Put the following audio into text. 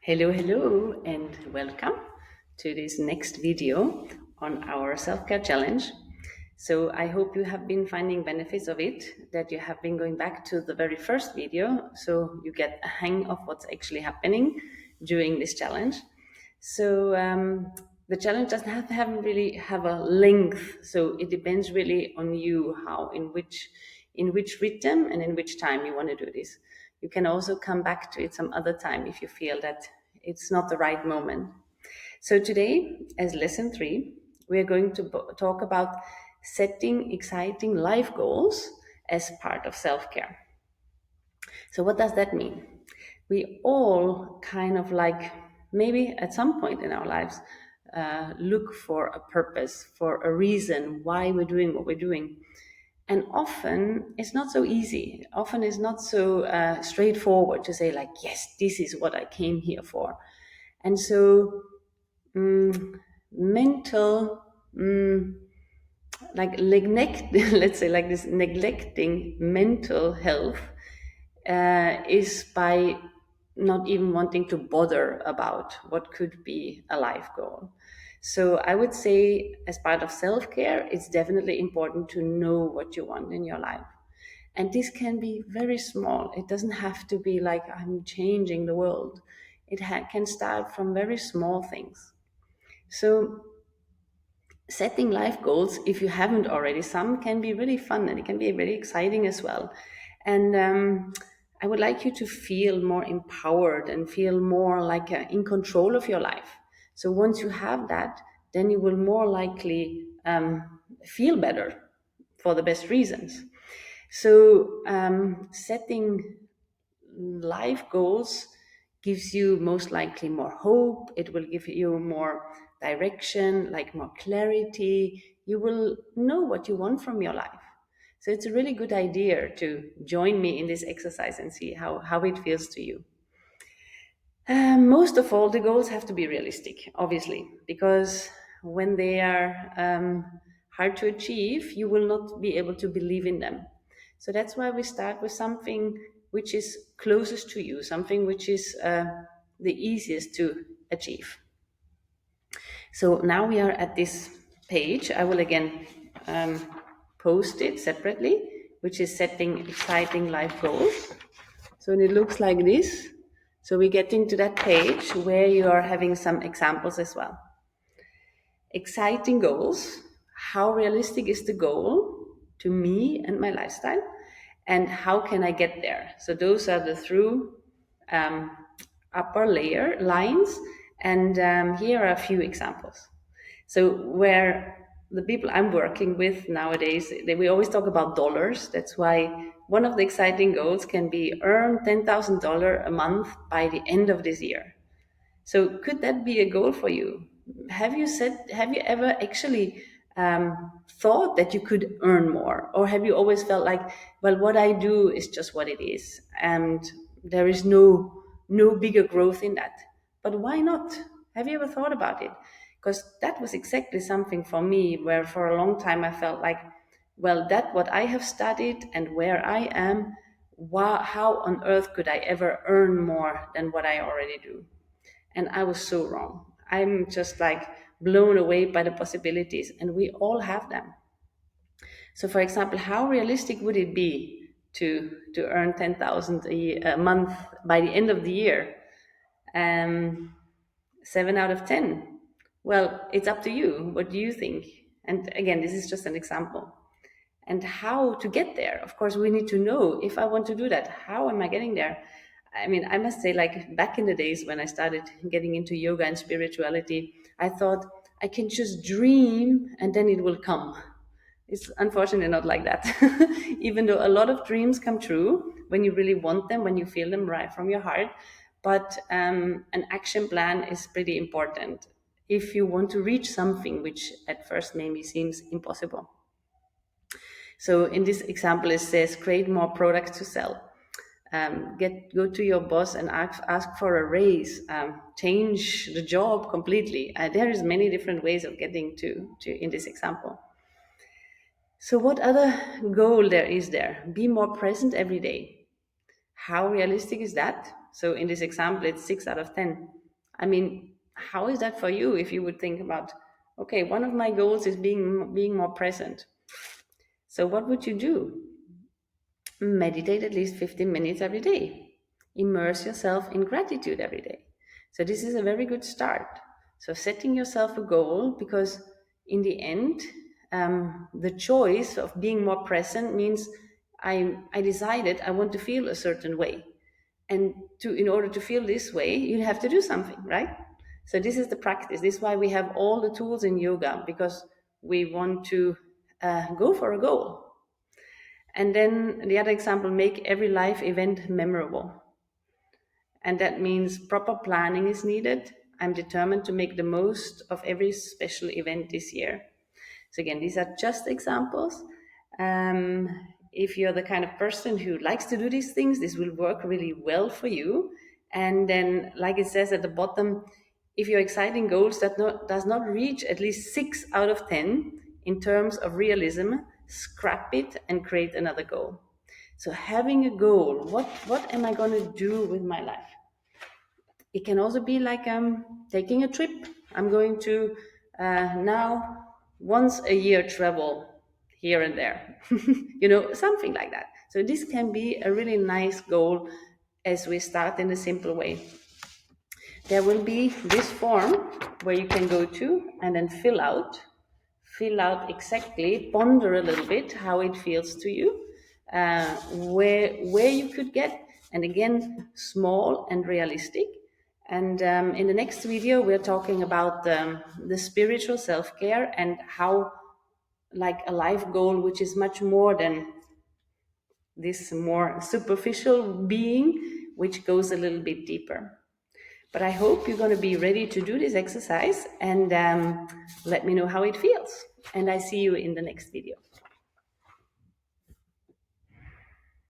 Hello, and welcome to this next video on our self-care challenge. So I hope you have been finding benefits of it, that you have been going back to the very first video so you get a hang of what's actually happening during this challenge. So the challenge doesn't have really have a length, so it depends really on you in which rhythm and in which time you want to do this. You can also come back to it some other time if you feel that it's not the right moment. So today, as lesson 3, we are going to talk about setting exciting life goals as part of self-care. So what does that mean? We all kind of maybe at some point in our lives look for a purpose, for a reason why we're doing what we're doing. And often it's not so easy. Often it's not so straightforward to say yes, this is what I came here for. And so mental, let's say this neglecting mental health is by not even wanting to bother about what could be a life goal. So I would say, as part of self-care, it's definitely important to know what you want in your life. And this can be very small. It doesn't have to be like I'm changing the world. It can start from very small things. So setting life goals, if you haven't already, some can be really fun and it can be very exciting as well. And I would like you to feel more empowered and feel more in control of your life. So once you have that, then you will more likely feel better for the best reasons. So setting life goals gives you most likely more hope. It will give you more direction, more clarity. You will know what you want from your life. So it's a really good idea to join me in this exercise and see how it feels to you. Most of all, the goals have to be realistic, obviously, because when they are hard to achieve, you will not be able to believe in them. So that's why we start with something which is closest to you, something which is the easiest to achieve. So now we are at this page. I will again post it separately, which is setting exciting life goals. So it looks like this. So we're getting to that page where you are having some examples as well. Exciting goals. How realistic is the goal to me and my lifestyle? And how can I get there? So those are the through upper layer lines. And here are a few examples. So where the people I'm working with nowadays, we always talk about dollars. That's why one of the exciting goals can be earn $10,000 a month by the end of this year. So could that be a goal for you? Have you ever actually thought that you could earn more? Or have you always felt well, what I do is just what it is, and there is no bigger growth in that? But why not? Have you ever thought about it? Because that was exactly something for me where for a long time I felt well, that what I have studied and where I am, how on earth could I ever earn more than what I already do? And I was so wrong. I'm just blown away by the possibilities, and we all have them. So for example, how realistic would it be to earn 10,000 a month by the end of the year? 7 out of 10. Well, it's up to you. What do you think? And again, this is just an example. And how to get there? Of course, we need to know, if I want to do that, how am I getting there? I mean, I must say, back in the days when I started getting into yoga and spirituality, I thought I can just dream and then it will come. It's unfortunately not like that. Even though a lot of dreams come true when you really want them, when you feel them right from your heart. But an action plan is pretty important if you want to reach something which at first maybe seems impossible. So in this example, it says create more products to sell. Go to your boss and ask for a raise. Change the job completely. There is many different ways of getting to in this example. So what other goal there is there? Be more present every day. How realistic is that? So in this example, it's 6 out of 10. I mean, how is that for you if you would think about, okay, one of my goals is being more present. So what would you do? Meditate at least 15 minutes every day. Immerse yourself in gratitude every day. So this is a very good start. So setting yourself a goal, because in the end, the choice of being more present means I decided I want to feel a certain way. And in order to feel this way, you have to do something, right? So this is the practice. This is why we have all the tools in yoga, because we want to go for a goal. And then the other example, make every life event memorable. And that means proper planning is needed. I'm determined to make the most of every special event this year. So again, these are just examples. If you're the kind of person who likes to do these things, this will work really well for you. And then, like it says at the bottom, if your exciting goals does not reach at least 6 out of 10 in terms of realism, scrap it and create another goal. So having a goal, what am I going to do with my life? It can also be like taking a trip. I'm going to now once a year travel here and there, something like that. So this can be a really nice goal as we start in a simple way. There will be this form where you can go to and then fill out exactly, ponder a little bit how it feels to you, where you could get, and again, small and realistic. And in the next video, we're talking about the spiritual self-care and how, like a life goal, which is much more than this more superficial being, which goes a little bit deeper. But I hope you're going to be ready to do this exercise and let me know how it feels. And I see you in the next video.